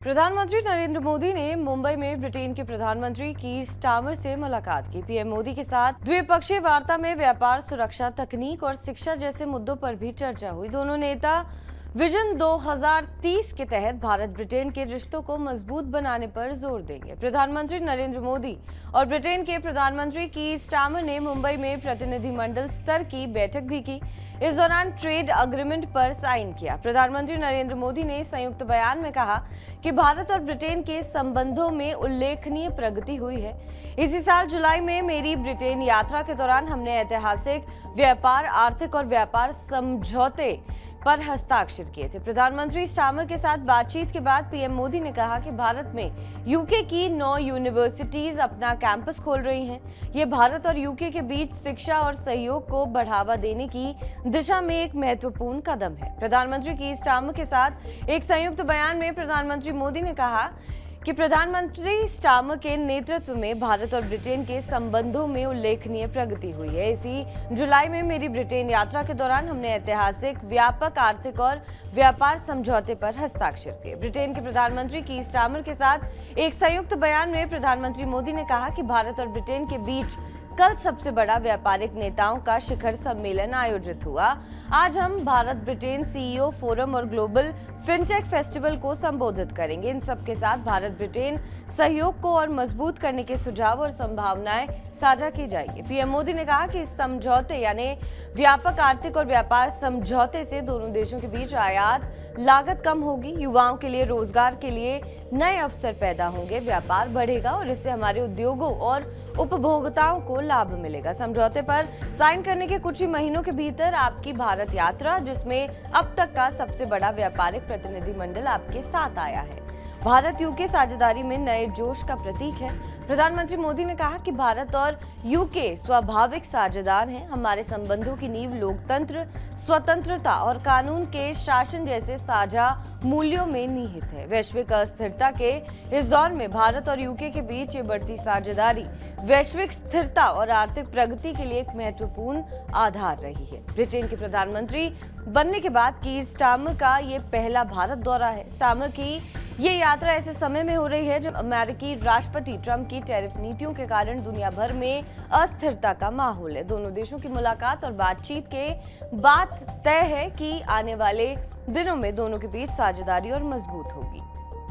प्रधानमंत्री नरेंद्र मोदी ने मुंबई में ब्रिटेन के प्रधानमंत्री कीर स्टारमर से मुलाकात की। पीएम मोदी के साथ द्विपक्षीय वार्ता में व्यापार, सुरक्षा, तकनीक और शिक्षा जैसे मुद्दों पर भी चर्चा हुई। दोनों नेता विजन 2030 के तहत भारत ब्रिटेन के रिश्तों को मजबूत बनाने पर जोर देंगे। प्रधानमंत्री नरेंद्र मोदी और ब्रिटेन के प्रधानमंत्री कीर स्टारमर ने मुंबई में प्रतिनिधिमंडल स्तर की बैठक भी की। इस दौरान ट्रेड अग्रीमेंट पर साइन किया। प्रधानमंत्री नरेंद्र मोदी ने संयुक्त बयान में कहा कि भारत और ब्रिटेन के संबंधों में उल्लेखनीय प्रगति हुई है। इसी साल जुलाई में मेरी ब्रिटेन यात्रा के दौरान हमने ऐतिहासिक व्यापार, आर्थिक और व्यापार समझौते पर हस्ताक्षर किए थे। प्रधानमंत्री स्टारमर के साथ बातचीत के बाद पीएम मोदी ने कहा कि भारत में यूके की 9 यूनिवर्सिटीज अपना कैंपस खोल रही हैं। ये भारत और यूके के बीच शिक्षा और सहयोग को बढ़ावा देने की दिशा में एक महत्वपूर्ण कदम है। प्रधानमंत्री कीर स्टारमर के साथ एक संयुक्त बयान में प्रधानमंत्री मोदी ने कहा कि प्रधानमंत्री स्टारमर के नेतृत्व में भारत और ब्रिटेन के संबंधों में उल्लेखनीय प्रगति हुई है। इसी जुलाई में मेरी ब्रिटेन यात्रा के दौरान हमने ऐतिहासिक, व्यापक, आर्थिक और व्यापार समझौते पर हस्ताक्षर किए। ब्रिटेन के प्रधानमंत्री कीर स्टारमर के साथ एक संयुक्त बयान में प्रधानमंत्री मोदी ने कहा कि भारत और ब्रिटेन के बीच कल सबसे बड़ा व्यापारिक नेताओं का शिखर सम्मेलन आयोजित हुआ। आज हम भारत ब्रिटेन सीईओ फोरम और ग्लोबल फिनटेक फेस्टिवल को संबोधित करेंगे। इन सब के साथ भारत ब्रिटेन सहयोग को और मजबूत करने के सुझाव और संभावनाएं साझा की जाएगी। पीएम मोदी ने कहा कि इस समझौते यानी व्यापक आर्थिक और व्यापार समझौते से दोनों देशों के बीच आयात लागत कम होगी, युवाओं के लिए रोजगार के लिए नए अवसर पैदा होंगे, व्यापार बढ़ेगा और इससे हमारे उद्योगों और उपभोक्ताओं को लाभ मिलेगा। समझौते पर साइन करने के कुछ ही महीनों के भीतर आपकी भारत यात्रा, जिसमें अब तक का सबसे बड़ा व्यापारिक प्रतिनिधिमंडल आपके साथ आया है, भारत यूके साझेदारी में नए जोश का प्रतीक है। प्रधानमंत्री मोदी ने कहा कि भारत और यूके स्वाभाविक साझेदार हैं। हमारे संबंधों की नींव लोकतंत्र, स्वतंत्रता और कानून के शासन जैसे साझा मूल्यों में निहित है। वैश्विक अस्थिरता के इस दौर में भारत और यूके के बीच ये बढ़ती साझेदारी वैश्विक स्थिरता और आर्थिक प्रगति के लिए एक महत्वपूर्ण आधार रही है। ब्रिटेन के प्रधानमंत्री बनने के बाद कीर स्टारमर का ये पहला भारत दौरा है। स्टारमर की ये यात्रा ऐसे समय में हो रही है जब अमेरिकी राष्ट्रपति ट्रंप की टैरिफ नीतियों के कारण दुनिया भर में अस्थिरता का माहौल है। दोनों देशों की मुलाकात और बातचीत के बाद तय है कि आने वाले दिनों में दोनों के बीच साझेदारी और मजबूत होगी।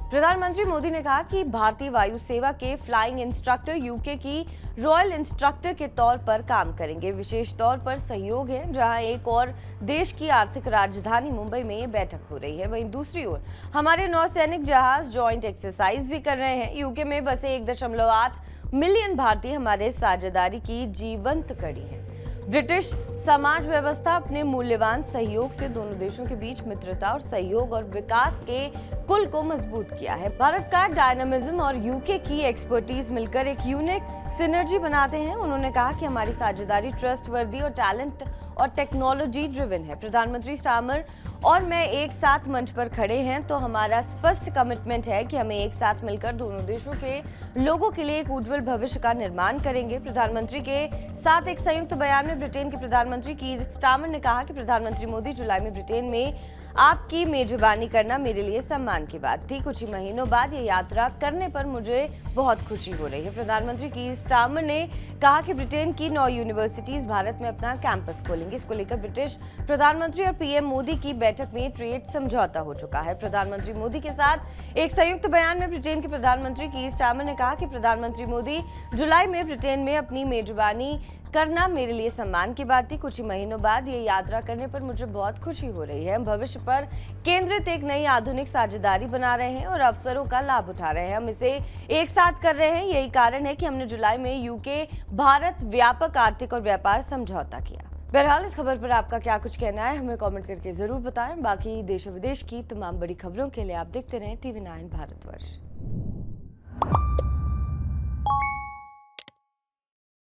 प्रधानमंत्री मोदी ने कहा कि भारतीय वायु सेवा के फ्लाइंग इंस्ट्रक्टर यूके की रॉयल इंस्ट्रक्टर के तौर पर काम करेंगे। विशेष तौर पर सहयोग है, जहां एक और देश की आर्थिक राजधानी मुंबई में बैठक हो रही है, वहीं दूसरी ओर हमारे नौसैनिक जहाज जॉइंट एक्सरसाइज भी कर रहे हैं। यूके में बसे 1.8 मिलियन भारतीय हमारे साझेदारी की जीवंत कड़ी है। ब्रिटिश समाज व्यवस्था अपने मूल्यवान सहयोग से दोनों देशों के बीच मित्रता और सहयोग और विकास के कुल को मजबूत किया है। भारत का डायनामिज्म और यूके की एक्सपर्टीज मिलकर एक यूनिक सिनर्जी बनाते हैं। उन्होंने कहा कि हमारी साझेदारी ट्रस्टवर्दी और टैलेंट और टेक्नोलॉजी ड्रिवन है। प्रधानमंत्री स्टारमर और मैं एक साथ मंच पर खड़े हैं तो हमारा स्पष्ट कमिटमेंट है कि हमें एक साथ मिलकर दोनों देशों के लोगों के लिए एक उज्जवल भविष्य का निर्माण करेंगे। प्रधानमंत्री के साथ एक संयुक्त बयान में ब्रिटेन के प्रधानमंत्री कीर स्टारमर ने कहा कि प्रधानमंत्री मोदी, जुलाई में ब्रिटेन में आपकी मेजबानी करना मेरे लिए सम्मान की बात थी। कुछ ही महीनों बाद ये यात्रा करने पर मुझे बहुत खुशी हो रही है। प्रधानमंत्री कीर स्टारमर ने कहा कि ब्रिटेन की 9 यूनिवर्सिटीज भारत में अपना कैंपस खोलेंगी। इसको लेकर ब्रिटिश प्रधानमंत्री और पीएम मोदी की बैठक में ट्रेड समझौता हो चुका है। प्रधानमंत्री मोदी के साथ एक संयुक्त बयान में ब्रिटेन के प्रधानमंत्री कीर स्टारमर ने कहा कि प्रधानमंत्री मोदी, जुलाई में ब्रिटेन में अपनी मेजबानी करना मेरे लिए सम्मान की बात थी। कुछ ही महीनों बाद ये यात्रा करने पर मुझे बहुत खुशी हो रही है। हम भविष्य पर केंद्रित एक नई आधुनिक साझेदारी बना रहे हैं और अवसरों का लाभ उठा रहे हैं। हम इसे एक साथ कर रहे हैं। यही कारण है कि हमने जुलाई में यूके भारत व्यापक आर्थिक और व्यापार समझौता किया। बहरहाल इस खबर पर आपका क्या कुछ कहना है, हमें कमेंट करके जरूर बताएं। बाकी देश और विदेश की तमाम बड़ी खबरों के लिए आप देखते रहें TV9 भारतवर्ष।